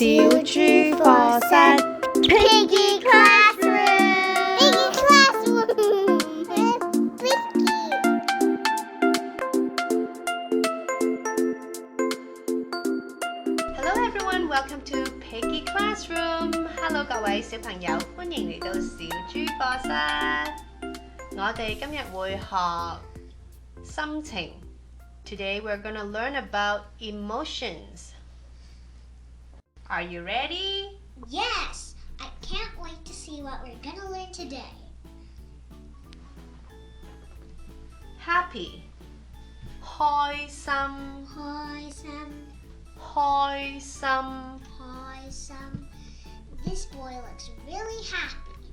小豬課室 Piggy Classroom! Piggy Classroom! Hello everyone, welcome to Piggy Classroom. Hello 各位小朋友，歡迎嚟到小豬課室。我哋今日會學心情。Today we're going to learn about emotions. Are you ready? Yes! I can't wait to see what we're gonna learn today. Happy 開心開心 This boy looks really happy.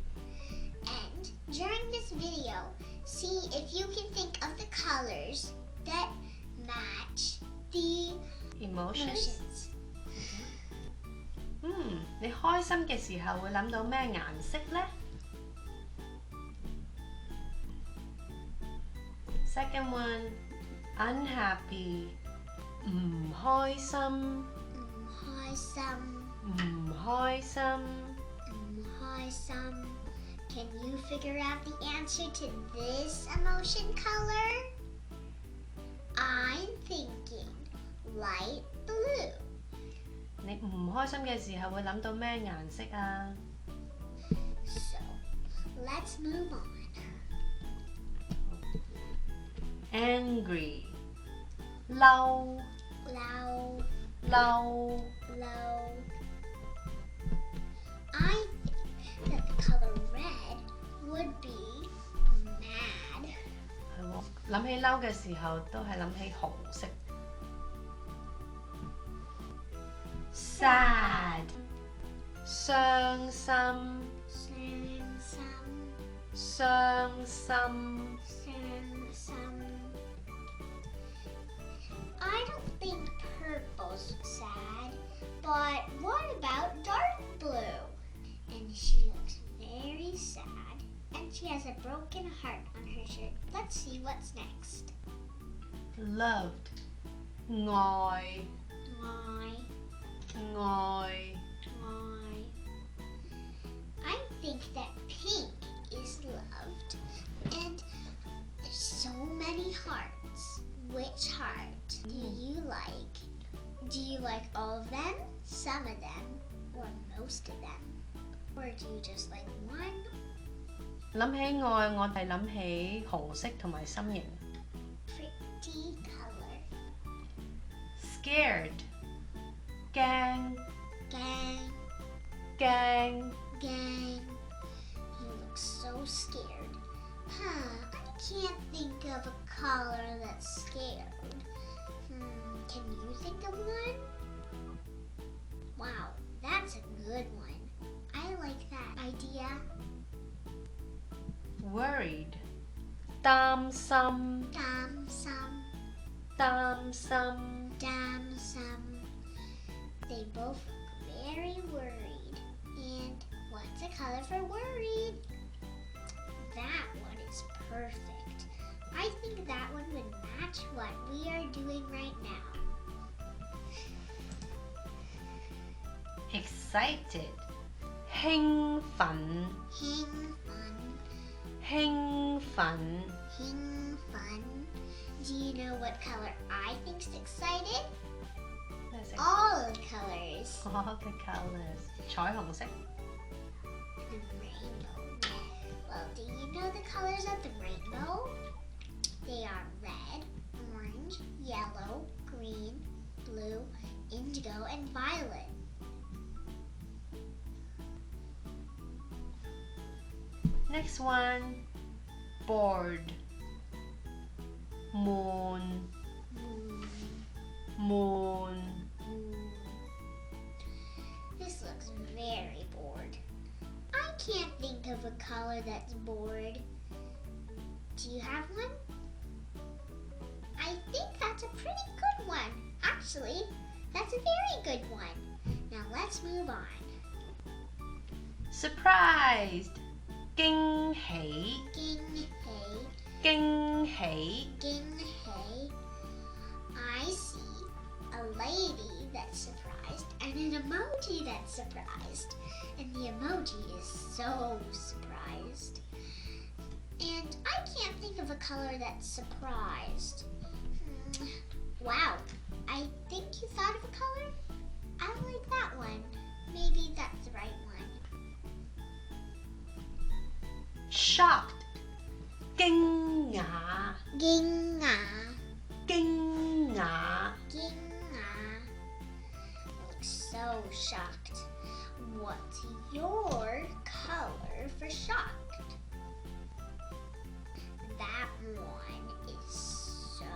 And during this video, see if you can think of the colors that match the emotions. 你開心嘅時候會諗到咩顏色呢？ Second one, unhappy 唔開心 Can you figure out the answer to this emotion color? I'm thinking light blue. 你唔開心嘅時候會諗到咩顏色啊？ So, let's move on. Angry 嬲 I think that the color red would be mad. 係喎，諗起嬲嘅時候都係諗起紅色。Sad 傷心 I don't think purple's sad, but what about dark blue? And she looks very sad, and she has a broken heart on her shirt. Let's see what's next. Loved 愛 I think that pink is loved, and there's so many hearts. Which heart do you like? Do you like all of them, some of them, or most of them? Or do you just like one? 諗起愛，我係諗起紅色同埋心形。 Pretty color. Scared 驚 Gang. You look so scared. I can't think of a color that's scared. Can you think of one? Wow, that's a good one. I like that idea. Worried 擔心 They both look very worried. And what's a color for worried? That one is perfect. I think that one would match what we are doing right now. Excited 興奮 Do you know what color I think's excited? 咩色 All the colors. All the colors 彩虹色 The rainbow. Well, do you know the colors of the rainbow? They are red, orange, yellow, green, blue, indigo, and violet. Next one, bored moon This looks very bored. I can't think of a color that's bored. Do you have one? I think that's a pretty good one. Actually, that's a very good one. Now let's move on. Surprised 驚喜 I see a lady that's surprised and an emoji that's surprised. And the emoji is so surprised. And I can't think of a color that's surprised. Wow, I think you thought of a color? I like that one. Maybe that's the right one. Shocked. 驚訝。驚訝。驚訝。驚訝。So shocked. What's your color for shocked? That one is so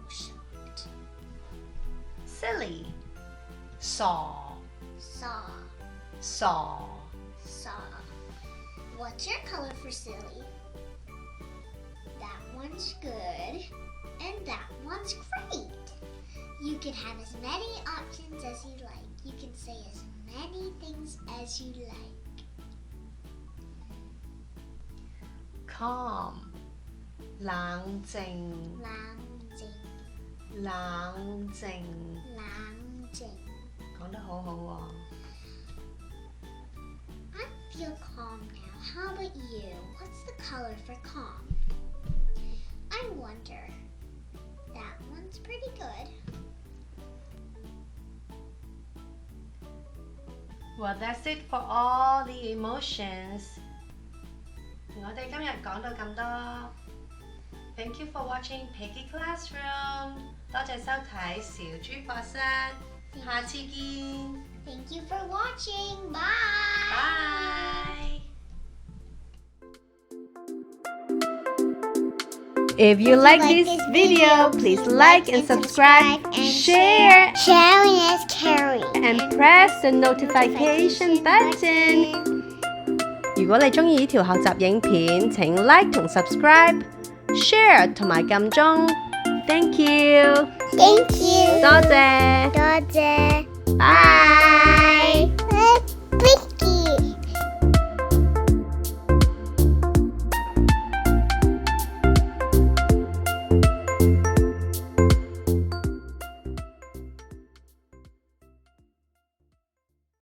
shocked. Silly. 傻。Saw. Saw. What's your color for silly? That one's good, and that one's great. You can have as many options as you like. You can say as many things as you like. Calm. 冷靜。冷靜。冷靜。冷靜。講得好好喎。I feel calm now. How about you? What's the color for calm? I wonder. That one's pretty good. Well, that's it for all the emotions. 我哋今日講到咁多。Thank you for watching Peggy Classroom. 多謝收睇小豬課室，下次見。Thank you for watching. Bye. Bye. If you like this video, please like and subscribe, share, Sharing is caring. and press the notification button. 如果你鍾意呢條學習影片，請 like 同 subscribe、share 同埋撳鐘。Thank you， Thank you. 多謝。多謝。